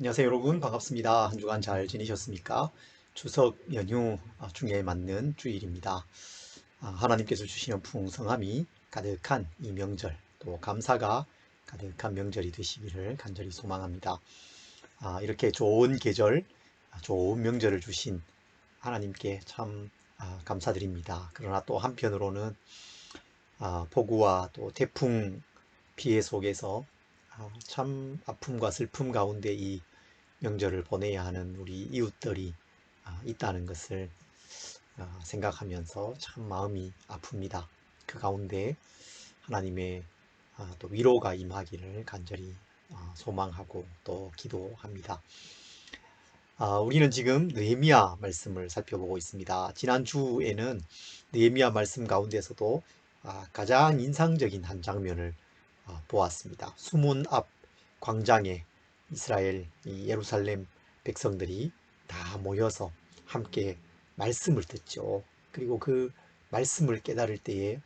안녕하세요 여러분, 반갑습니다. 한 주간 잘 지내셨습니까? 추석 연휴 중에 맞는 주일입니다. 하나님께서 주시는 풍성함이 가득한 이 명절, 또 감사가 가득한 명절이 되시기를 간절히 소망합니다. 이렇게 좋은 계절, 좋은 명절을 주신 하나님께 참 감사드립니다. 그러나 또 한편으로는 폭우와 또 태풍 피해 속에서 참 아픔과 슬픔 가운데 이 명절을 보내야 하는 우리 이웃들이 있다는 것을 생각하면서 참 마음이 아픕니다. 그 가운데 하나님의 또 위로가 임하기를 간절히 소망하고 또 기도합니다. 우리는 지금 느헤미야 말씀을 살펴보고 있습니다. 지난주에는 느헤미야 말씀 가운데서도 가장 인상적인 한 장면을 보았습니다. 수문 앞 광장에 이스라엘 예루살렘 백성들이 다 모여서 함께 말씀을 듣죠. 그리고 그 말씀을 깨달을 때에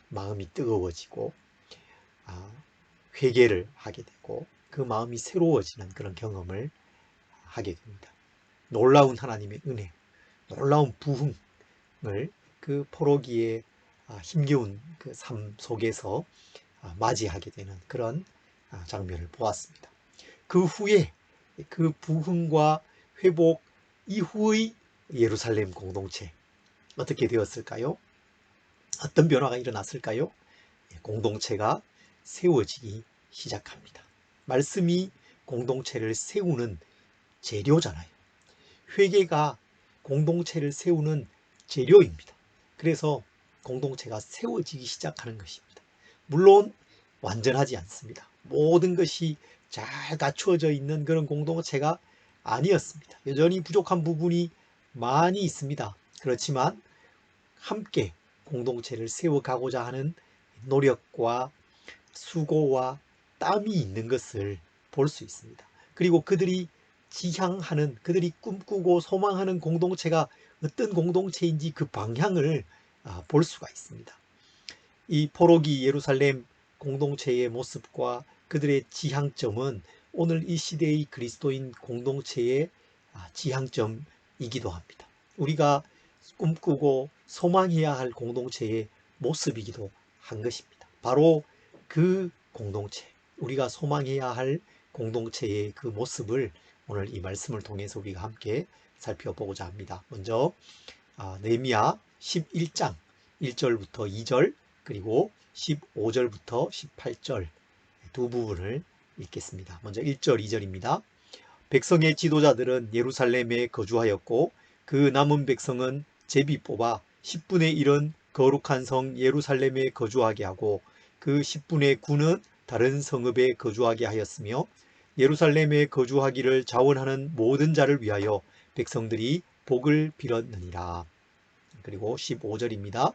마음이 뜨거워지고 회개를 하게 되고 그 마음이 새로워지는 그런 경험을 하게 됩니다. 놀라운 하나님의 은혜, 놀라운 부흥을 그 포로기에 힘겨운 그 삶 속에서 맞이하게 되는 그런 장면을 보았습니다. 그 후에 그 부흥과 회복 이후의 예루살렘 공동체 어떻게 되었을까요? 어떤 변화가 일어났을까요? 공동체가 세워지기 시작합니다. 말씀이 공동체를 세우는 재료잖아요. 회개가 공동체를 세우는 재료입니다. 그래서 공동체가 세워지기 시작하는 것입니다. 물론 완전하지 않습니다. 모든 것이 잘 갖추어져 있는 그런 공동체가 아니었습니다. 여전히 부족한 부분이 많이 있습니다. 그렇지만 함께 공동체를 세워가고자 하는 노력과 수고와 땀이 있는 것을 볼 수 있습니다. 그리고 그들이 지향하는, 그들이 꿈꾸고 소망하는 공동체가 어떤 공동체인지 그 방향을 볼 수가 있습니다. 이 포로기 예루살렘 공동체의 모습과 그들의 지향점은 오늘 이 시대의 그리스도인 공동체의 지향점이기도 합니다. 우리가 꿈꾸고 소망해야 할 공동체의 모습이기도 한 것입니다. 바로 그 공동체, 우리가 소망해야 할 공동체의 그 모습을 오늘 이 말씀을 통해서 우리가 함께 살펴보고자 합니다. 먼저 느헤미야 11장 1절부터 2절 그리고 15절부터 18절 두 부분을 읽겠습니다. 먼저 1절 2절입니다. 백성의 지도자들은 예루살렘에 거주하였고 그 남은 백성은 제비 뽑아 10분의 1은 거룩한 성 예루살렘에 거주하게 하고 그 10분의 9는 다른 성읍에 거주하게 하였으며 예루살렘에 거주하기를 자원하는 모든 자를 위하여 백성들이 복을 빌었느니라. 그리고 15절입니다.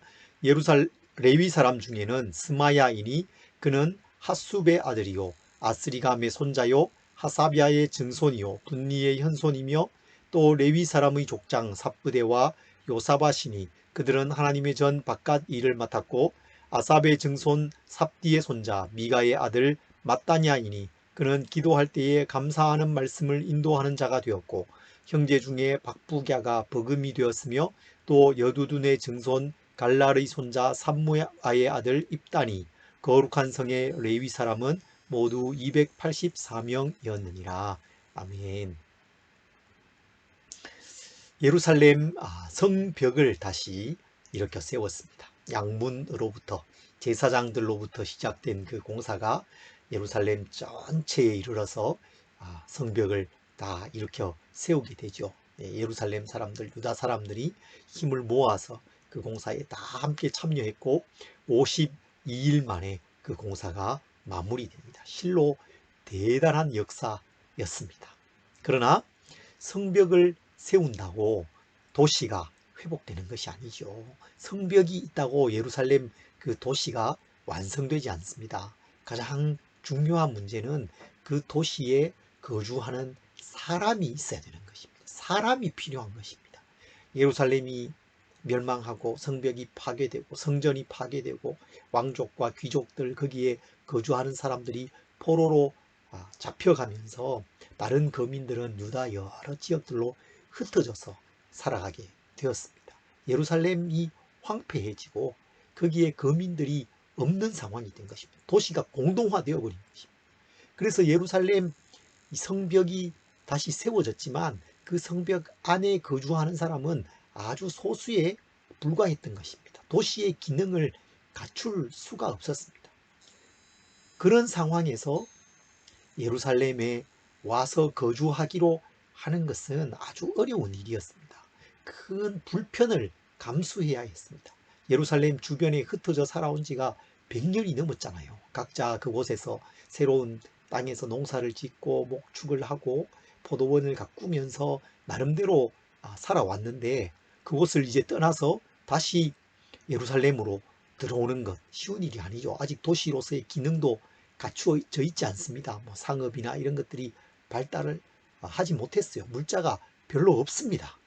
레위 사람 중에는 스마야이니 그는 핫숲의 아들이요 아스리감의 손자요 하사비아의 증손이요 분리의 현손이며 또 레위 사람의 족장 삽브대와 요사바시니 그들은 하나님의 전 바깥 일을 맡았고 아삽의 증손 삽디의 손자 미가의 아들 마따냐이니 그는 기도할 때에 감사하는 말씀을 인도하는 자가 되었고 형제 중에 박부갸가 버금이 되었으며 또 여두둔의 증손 갈랄의 손자 삼무아의 아들 입단이 거룩한 성의 레위 사람은 모두 284명이었느니라. 아멘. 예루살렘 성벽을 다시 일으켜 세웠습니다. 양문으로부터 제사장들로부터 시작된 그 공사가 예루살렘 전체에 이르러서 성벽을 다 일으켜 세우게 되죠. 예루살렘 사람들, 유다 사람들이 힘을 모아서 그 공사에 다 함께 참여했고 52일 만에 그 공사가 마무리됩니다. 실로 대단한 역사였습니다. 그러나 성벽을 세운다고 도시가 회복되는 것이 아니죠. 성벽이 있다고 예루살렘 그 도시가 완성되지 않습니다. 가장 중요한 문제는 그 도시에 거주하는 사람이 있어야 되는 것입니다. 사람이 필요한 것입니다. 예루살렘이 멸망하고 성벽이 파괴되고 성전이 파괴되고 왕족과 귀족들 거기에 거주하는 사람들이 포로로 잡혀가면서 다른 거민들은 유다 여러 지역들로 흩어져서 살아가게 되었습니다. 예루살렘이 황폐해지고 거기에 거민들이 없는 상황이 된 것입니다. 도시가 공동화되어 버린 것입니다. 그래서 예루살렘 성벽이 다시 세워졌지만 그 성벽 안에 거주하는 사람은 아주 소수에 불과했던 것입니다. 도시의 기능을 갖출 수가 없었습니다. 그런 상황에서 예루살렘에 와서 거주하기로 하는 것은 아주 어려운 일이었습니다. 큰 불편을 감수해야 했습니다. 예루살렘 주변에 흩어져 살아온 지가 100년이 넘었잖아요. 각자 그곳에서 새로운 땅에서 농사를 짓고 목축을 하고 포도원을 가꾸면서 나름대로 살아왔는데 그곳을 이제 떠나서 다시 예루살렘으로 들어오는 것 쉬운 일이 아니죠. 아직 도시로서의 기능도 갖추어져 있지 않습니다. 뭐 상업이나 이런 것들이 발달을 하지 못했어요. 물자가 별로 없습니다.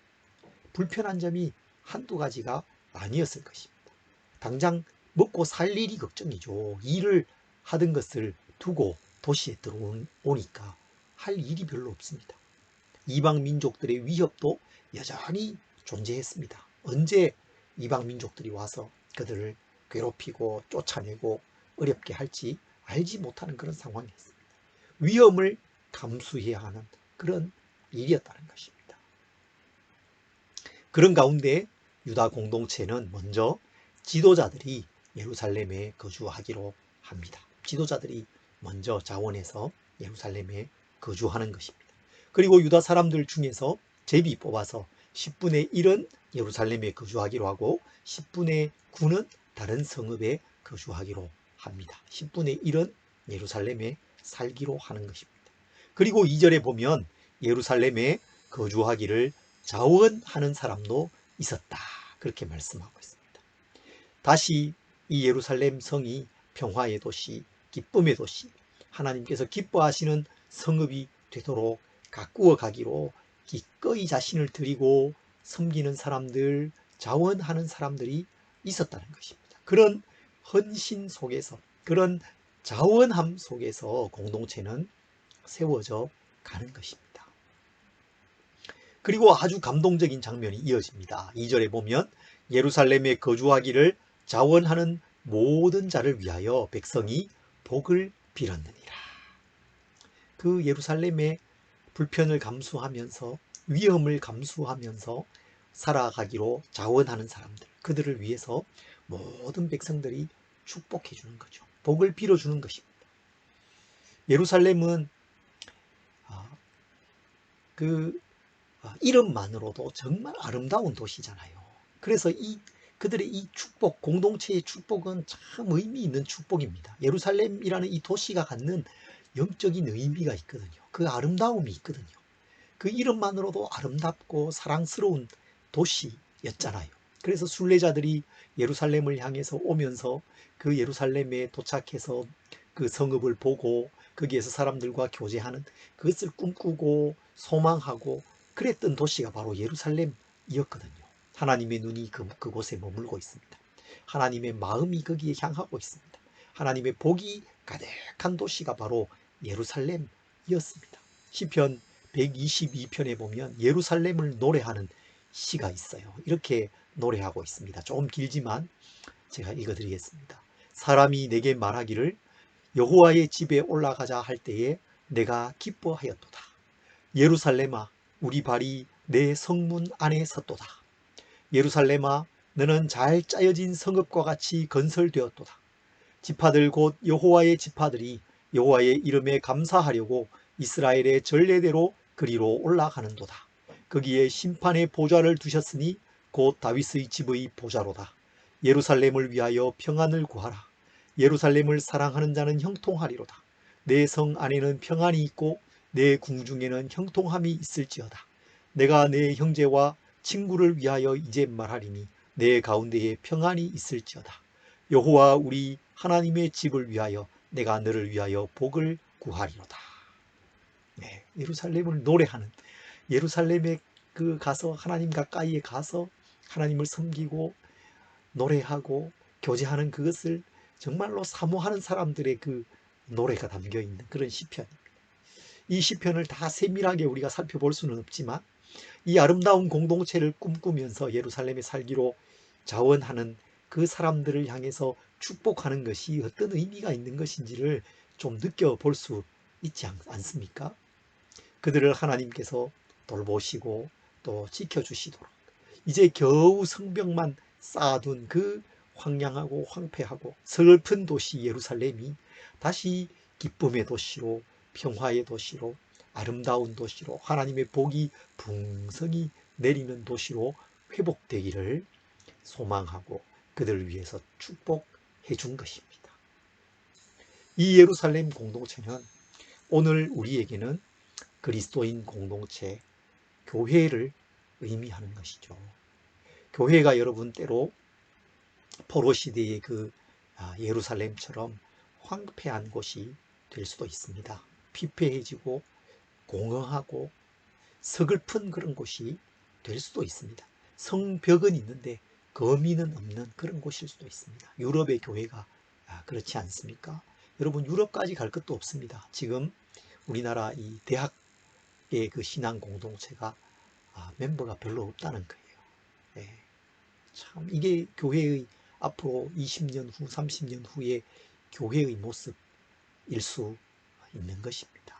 불편한 점이 한두 가지가 아니었을 것입니다. 당장 먹고 살 일이 걱정이죠. 일을 하던 것을 두고 도시에 들어오니까 할 일이 별로 없습니다. 이방 민족들의 위협도 여전히 존재했습니다. 언제 이방 민족들이 와서 그들을 괴롭히고 쫓아내고 어렵게 할지 알지 못하는 그런 상황이었습니다. 위험을 감수해야 하는 그런 일이었다는 것입니다. 그런 가운데 유다 공동체는 먼저 지도자들이 예루살렘에 거주하기로 합니다. 지도자들이 먼저 자원해서 예루살렘에 거주하는 것입니다. 그리고 유다 사람들 중에서 제비 뽑아서 10분의 1은 예루살렘에 거주하기로 하고 10분의 9는 다른 성읍에 거주하기로 합니다. 10분의 1은 예루살렘에 살기로 하는 것입니다. 그리고 2절에 보면 예루살렘에 거주하기를 자원하는 사람도 있었다. 그렇게 말씀하고 있습니다. 다시 이 예루살렘 성이 평화의 도시, 기쁨의 도시, 하나님께서 기뻐하시는 성읍이 되도록 가꾸어 가기로 기꺼이 자신을 드리고 섬기는 사람들, 자원하는 사람들이 있었다는 것입니다. 그런 헌신 속에서, 그런 자원함 속에서 공동체는 세워져 가는 것입니다. 그리고 아주 감동적인 장면이 이어집니다. 2절에 보면 예루살렘에 거주하기를 자원하는 모든 자를 위하여 백성이 복을 빌었느니라. 그 예루살렘의 불편을 감수하면서 위험을 감수하면서 살아가기로 자원하는 사람들, 그들을 위해서 모든 백성들이 축복해 주는 거죠. 복을 빌어주는 것입니다. 예루살렘은 그 이름만으로도 정말 아름다운 도시잖아요. 그래서 그들의 이 축복, 공동체의 축복은 참 의미 있는 축복입니다. 예루살렘이라는 이 도시가 갖는 영적인 의미가 있거든요. 그 아름다움이 있거든요. 그 이름만으로도 아름답고 사랑스러운 도시였잖아요. 그래서 순례자들이 예루살렘을 향해서 오면서 그 예루살렘에 도착해서 그 성읍을 보고 거기에서 사람들과 교제하는 그것을 꿈꾸고 소망하고 그랬던 도시가 바로 예루살렘이었거든요. 하나님의 눈이 그곳에 머물고 있습니다. 하나님의 마음이 거기에 향하고 있습니다. 하나님의 복이 가득한 도시가 바로 예루살렘이었습니다. 시편 122편에 보면 예루살렘을 노래하는 시가 있어요. 이렇게 노래하고 있습니다. 조금 길지만 제가 읽어드리겠습니다. 사람이 내게 말하기를 여호와의 집에 올라가자 할 때에 내가 기뻐하였도다. 예루살렘아, 우리 발이 내 성문 안에 섰도다. 예루살렘아, 너는 잘 짜여진 성읍과 같이 건설되었도다. 지파들 곧 여호와의 지파들이 여호와의 이름에 감사하려고 이스라엘의 전례대로 그리로 올라가는도다. 거기에 심판의 보좌를 두셨으니 곧 다윗의 집의 보좌로다. 예루살렘을 위하여 평안을 구하라. 예루살렘을 사랑하는 자는 형통하리로다. 내 성 안에는 평안이 있고 내 궁중에는 형통함이 있을지어다. 내가 내 형제와 친구를 위하여 이제 말하리니 내 가운데에 평안이 있을지어다. 여호와 우리 하나님의 집을 위하여 내가 너를 위하여 복을 구하리로다. 네, 예루살렘을 노래하는, 예루살렘에 가서 하나님 가까이에 가서 하나님을 섬기고 노래하고 교제하는 그것을 정말로 사모하는 사람들의 그 노래가 담겨 있는 그런 시편입니다. 이 시편을 다 세밀하게 우리가 살펴볼 수는 없지만 이 아름다운 공동체를 꿈꾸면서 예루살렘에 살기로 자원하는 그 사람들을 향해서 축복하는 것이 어떤 의미가 있는 것인지를 좀 느껴볼 수 있지 않습니까? 그들을 하나님께서 돌보시고 또 지켜주시도록 이제 겨우 성벽만 쌓아둔 그 황량하고 황폐하고 슬픈 도시 예루살렘이 다시 기쁨의 도시로, 평화의 도시로, 아름다운 도시로, 하나님의 복이 풍성히 내리는 도시로 회복되기를 소망하고 그들을 위해서 축복해 준 것입니다. 이 예루살렘 공동체는 오늘 우리에게는 그리스도인 공동체, 교회를 의미하는 것이죠. 교회가 여러분 때로 포로 시대의 그 예루살렘처럼 황폐한 곳이 될 수도 있습니다. 피폐해지고 공허하고 서글픈 그런 곳이 될 수도 있습니다. 성벽은 있는데 거미는 없는 그런 곳일 수도 있습니다. 유럽의 교회가 그렇지 않습니까? 여러분 유럽까지 갈 것도 없습니다. 지금 우리나라 이 대학의 그 신앙 공동체가 멤버가 별로 없다는 거예요. 네. 참 이게 교회의 앞으로 20년 후, 30년 후의 교회의 모습일 수 있는 것입니다.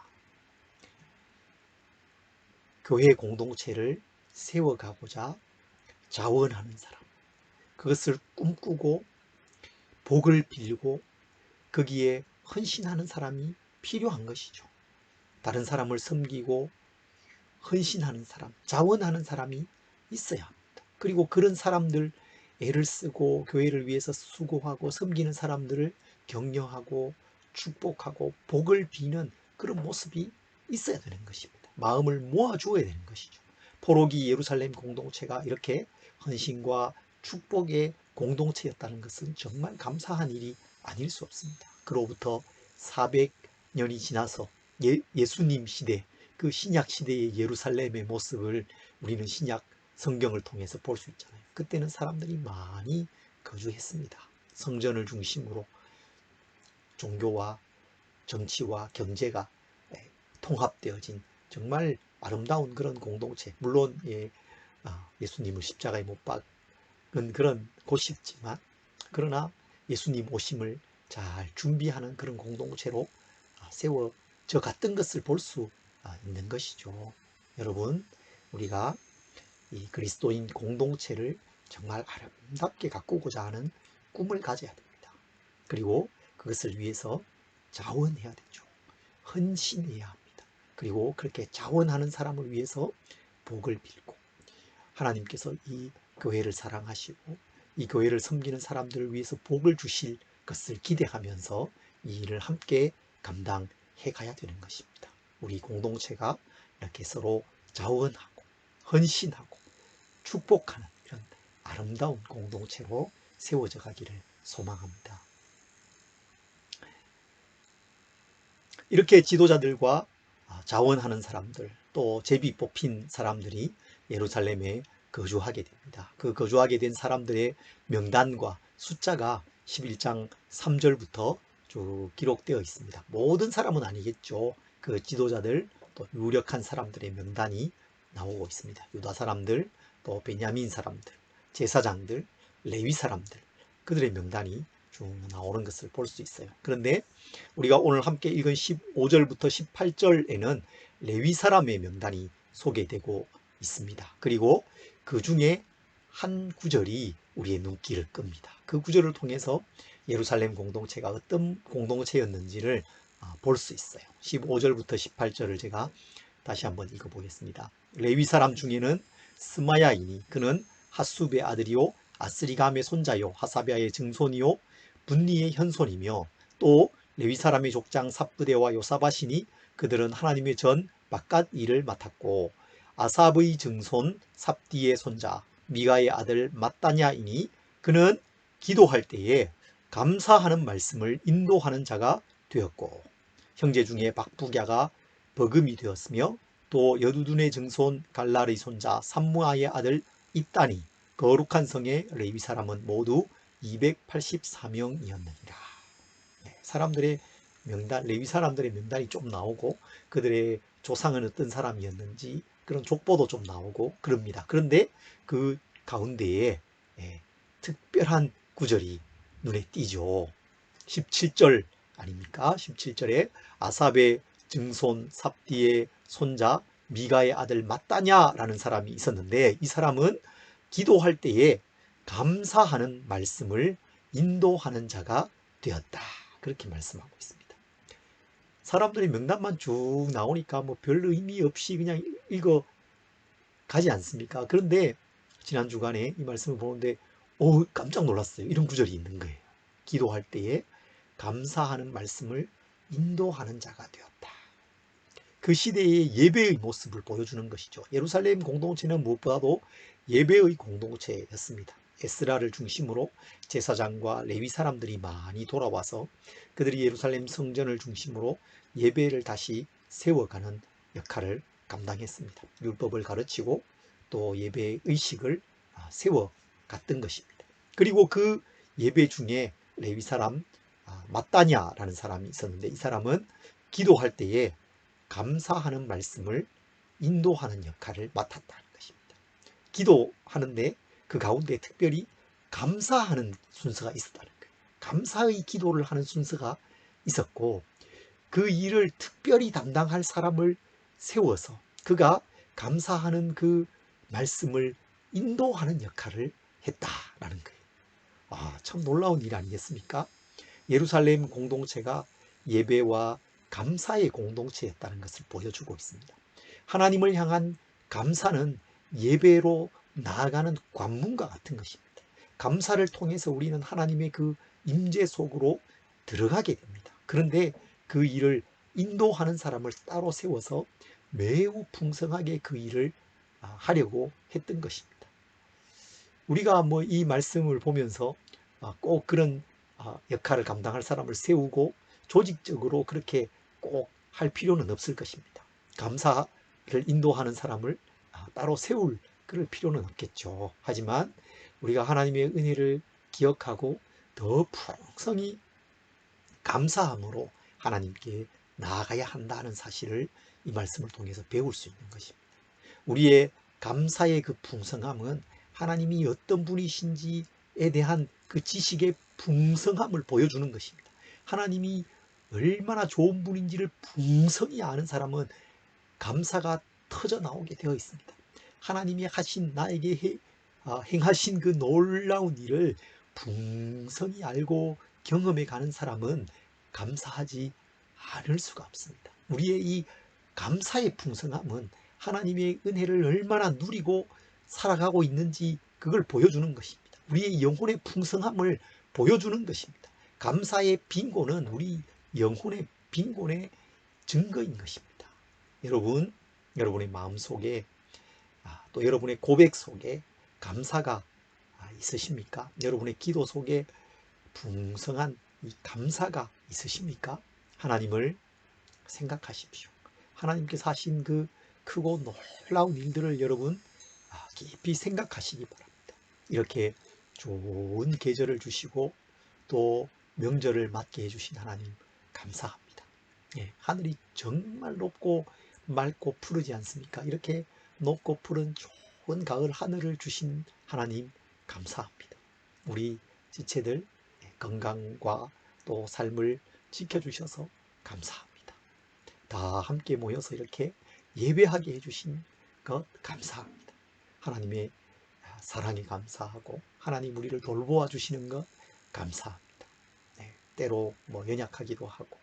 교회 공동체를 세워가고자 자원하는 사람, 그것을 꿈꾸고 복을 빌고 거기에 헌신하는 사람이 필요한 것이죠. 다른 사람을 섬기고 헌신하는 사람, 자원하는 사람이 있어야 합니다. 그리고 그런 사람들, 애를 쓰고 교회를 위해서 수고하고 섬기는 사람들을 격려하고 축복하고 복을 비는 그런 모습이 있어야 되는 것입니다. 마음을 모아주어야 되는 것이죠. 포로기 예루살렘 공동체가 이렇게 헌신과 축복의 공동체였다는 것은 정말 감사한 일이 아닐 수 없습니다. 그로부터 400년이 지나서 예수님 시대, 그 신약 시대의 예루살렘의 모습을 우리는 신약 성경을 통해서 볼 수 있잖아요. 그때는 사람들이 많이 거주했습니다. 성전을 중심으로 종교와 정치와 경제가 통합되어진 정말 아름다운 그런 공동체, 물론 예수님을 십자가에 못 박은 그런 곳이었지만 그러나 예수님 오심을 잘 준비하는 그런 공동체로 세워져 갔던 것을 볼 수 있는 것이죠. 여러분, 우리가 이 그리스도인 공동체를 정말 아름답게 가꾸고자 하는 꿈을 가져야 됩니다. 그리고 그것을 위해서 자원해야 되죠. 헌신해야 합니다. 그리고 그렇게 자원하는 사람을 위해서 복을 빌고 하나님께서 이 교회를 사랑하시고 이 교회를 섬기는 사람들을 위해서 복을 주실 것을 기대하면서 이 일을 함께 감당해 가야 되는 것입니다. 우리 공동체가 이렇게 서로 자원하고 헌신하고 축복하는 이런 아름다운 공동체로 세워져 가기를 소망합니다. 이렇게 지도자들과 자원하는 사람들, 또 제비 뽑힌 사람들이 예루살렘에 거주하게 됩니다. 그 거주하게 된 사람들의 명단과 숫자가 11장 3절부터 쭉 기록되어 있습니다. 모든 사람은 아니겠죠. 그 지도자들, 또 유력한 사람들의 명단이 나오고 있습니다. 유다 사람들, 또 베냐민 사람들, 제사장들, 레위 사람들, 그들의 명단이 쭉 나오는 것을 볼 수 있어요. 그런데 우리가 오늘 함께 읽은 15절부터 18절에는 레위 사람의 명단이 소개되고 있습니다. 그리고 그 중에 한 구절이 우리의 눈길을 끕니다. 그 구절을 통해서 예루살렘 공동체가 어떤 공동체였는지를 볼 수 있어요. 15절부터 18절을 제가 다시 한번 읽어보겠습니다. 레위 사람 중에는 스마야이니 그는 하수베 아들이요 아스리감의 손자요 하사비아의 증손이요 분리의 현손이며 또 레위 사람의 족장 삽브데와 요사바시니 그들은 하나님의 전 바깥 일을 맡았고 아삽의 증손 삽디의 손자 미가의 아들 마따냐이니 그는 기도할 때에 감사하는 말씀을 인도하는 자가 되었고 형제 중에 박부갸가 버금이 되었으며 또 여두둔의 증손 갈랄의 손자 삼무아의 아들 입다니 거룩한 성의 레위 사람은 모두 284명이었느니라. 사람들의 명단, 레위 사람들의 명단이 좀 나오고 그들의 조상은 어떤 사람이었는지 그런 족보도 좀 나오고 그럽니다. 그런데 그 가운데에 예, 특별한 구절이 눈에 띄죠. 17절 아닙니까? 17절에 아삽의 증손 삽디의 손자 미가의 아들 마따냐라는 사람이 있었는데 이 사람은 기도할 때에 감사하는 말씀을 인도하는 자가 되었다. 그렇게 말씀하고 있습니다. 사람들이 명단만 쭉 나오니까 뭐 별 의미 없이 그냥 읽어 가지 않습니까? 그런데 지난 주간에 이 말씀을 보는데 깜짝 놀랐어요. 이런 구절이 있는 거예요. 기도할 때에 감사하는 말씀을 인도하는 자가 되었다. 그 시대의 예배의 모습을 보여주는 것이죠. 예루살렘 공동체는 무엇보다도 예배의 공동체였습니다. 에스라를 중심으로 제사장과 레위 사람들이 많이 돌아와서 그들이 예루살렘 성전을 중심으로 예배를 다시 세워가는 역할을 감당했습니다. 율법을 가르치고 또 예배 의식을 세워갔던 것입니다. 그리고 그 예배 중에 레위 사람 마따냐라는 사람이 있었는데 이 사람은 기도할 때에 감사하는 말씀을 인도하는 역할을 맡았다는 것입니다. 기도하는데 그 가운데 특별히 감사하는 순서가 있었다는 거예요. 감사의 기도를 하는 순서가 있었고 그 일을 특별히 담당할 사람을 세워서 그가 감사하는 그 말씀을 인도하는 역할을 했다라는 거예요. 참 놀라운 일 아니겠습니까? 예루살렘 공동체가 예배와 감사의 공동체였다는 것을 보여주고 있습니다. 하나님을 향한 감사는 예배로 나아가는 관문과 같은 것입니다. 감사를 통해서 우리는 하나님의 그 임재 속으로 들어가게 됩니다. 그런데 그 일을 인도하는 사람을 따로 세워서 매우 풍성하게 그 일을 하려고 했던 것입니다. 우리가 뭐 이 말씀을 보면서 꼭 그런 역할을 감당할 사람을 세우고 조직적으로 그렇게 꼭 할 필요는 없을 것입니다. 감사를 인도하는 사람을 따로 세울 그럴 필요는 없겠죠. 하지만 우리가 하나님의 은혜를 기억하고 더 풍성히 감사함으로 하나님께 나아가야 한다는 사실을 이 말씀을 통해서 배울 수 있는 것입니다. 우리의 감사의 그 풍성함은 하나님이 어떤 분이신지에 대한 그 지식의 풍성함을 보여주는 것입니다. 하나님이 얼마나 좋은 분인지를 풍성히 아는 사람은 감사가 터져 나오게 되어 있습니다. 하나님이 하신 나에게 행하신 그 놀라운 일을 풍성히 알고 경험해 가는 사람은 감사하지 않을 수가 없습니다. 우리의 이 감사의 풍성함은 하나님의 은혜를 얼마나 누리고 살아가고 있는지 그걸 보여주는 것입니다. 우리의 영혼의 풍성함을 보여주는 것입니다. 감사의 빈곤은 우리 영혼의 빈곤의 증거인 것입니다. 여러분, 여러분의 마음속에 또 여러분의 고백 속에 감사가 있으십니까? 여러분의 기도 속에 풍성한 이 감사가 있으십니까? 하나님을 생각하십시오. 하나님께서 하신 그 크고 놀라운 일들을 여러분 깊이 생각하시기 바랍니다. 이렇게 좋은 계절을 주시고 또 명절을 맞게 해주신 하나님 감사합니다. 하늘이 정말 높고 맑고 푸르지 않습니까? 이렇게 높고 푸른 좋은 가을 하늘을 주신 하나님 감사합니다. 우리 지체들 건강과 또 삶을 지켜주셔서 감사합니다. 다 함께 모여서 이렇게 예배하게 해주신 것 감사합니다. 하나님의 사랑에 감사하고 하나님 우리를 돌보아 주시는 것 감사합니다. 때로 뭐 연약하기도 하고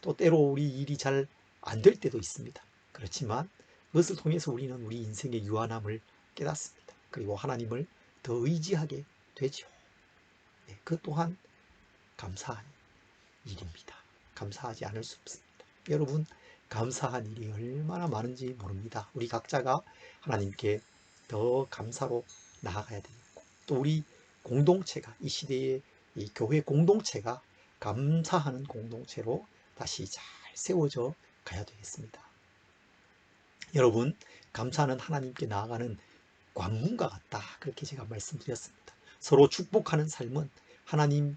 또 때로 우리 일이 잘 안 될 때도 있습니다. 그렇지만 그것을 통해서 우리는 우리 인생의 유한함을 깨닫습니다. 그리고 하나님을 더 의지하게 되죠. 그 또한 감사한 일입니다. 감사하지 않을 수 없습니다. 여러분 감사한 일이 얼마나 많은지 모릅니다. 우리 각자가 하나님께 더 감사로 나아가야 되겠고 또 우리 공동체가 이 시대의 이 교회 공동체가 감사하는 공동체로 다시 잘 세워져 가야 되겠습니다. 여러분 감사는 하나님께 나아가는 관문과 같다. 그렇게 제가 말씀드렸습니다. 서로 축복하는 삶은 하나님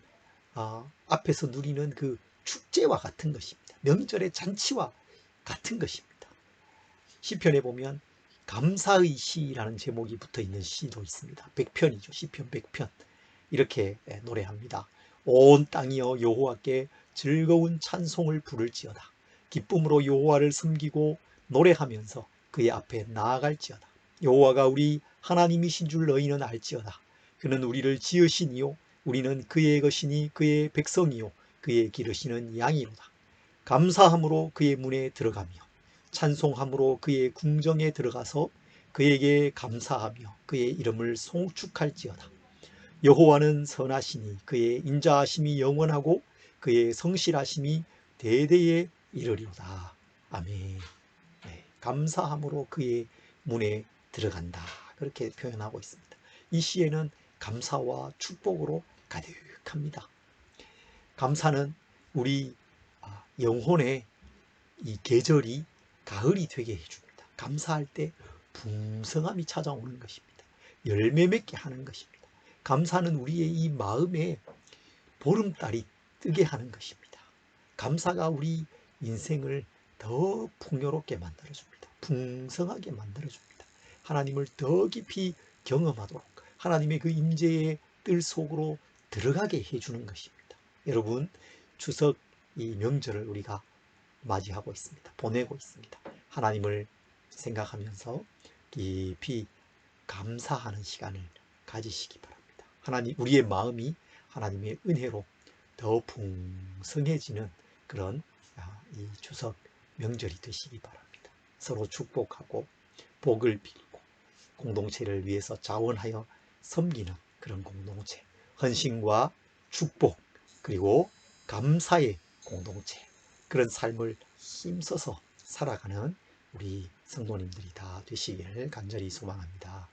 앞에서 누리는 그 축제와 같은 것입니다. 명절의 잔치와 같은 것입니다. 시편에 보면 감사의 시라는 제목이 붙어 있는 시도 있습니다. 100편이죠. 시편 100편. 이렇게 노래합니다. 온 땅이여 여호와께 즐거운 찬송을 부를지어다. 기쁨으로 여호와를 섬기고 노래하면서 그의 앞에 나아갈지어다. 여호와가 우리 하나님이신 줄 너희는 알지어다. 그는 우리를 지으시니요 우리는 그의 것이니 그의 백성이요 그의 기르시는 양이로다. 감사함으로 그의 문에 들어가며 찬송함으로 그의 궁정에 들어가서 그에게 감사하며 그의 이름을 송축할지어다. 여호와는 선하시니 그의 인자하심이 영원하고 그의 성실하심이 대대에 이르리로다. 아멘. 네, 감사함으로 그의 문에 들어간다. 그렇게 표현하고 있습니다. 이 시에는 감사와 축복으로 가득합니다. 감사는 우리 영혼의 이 계절이 가을이 되게 해줍니다. 감사할 때 풍성함이 찾아오는 것입니다. 열매 맺게 하는 것입니다. 감사는 우리의 이 마음에 보름달이 뜨게 하는 것입니다. 감사가 우리 인생을 더 풍요롭게 만들어줍니다. 풍성하게 만들어줍니다. 하나님을 더 깊이 경험하도록 하나님의 그 임재의 뜰 속으로 들어가게 해주는 것입니다. 여러분, 추석 이 명절을 우리가 맞이하고 있습니다. 보내고 있습니다. 하나님을 생각하면서 깊이 감사하는 시간을 가지시기 바랍니다. 하나님, 우리의 마음이 하나님의 은혜로 더 풍성해지는 그런 이 추석 명절이 되시기 바랍니다. 서로 축복하고 복을 빌고 공동체를 위해서 자원하여 섬기는 그런 공동체, 헌신과 축복 그리고 감사의 공동체, 그런 삶을 힘써서 살아가는 우리 성도님들이 다 되시기를 간절히 소망합니다.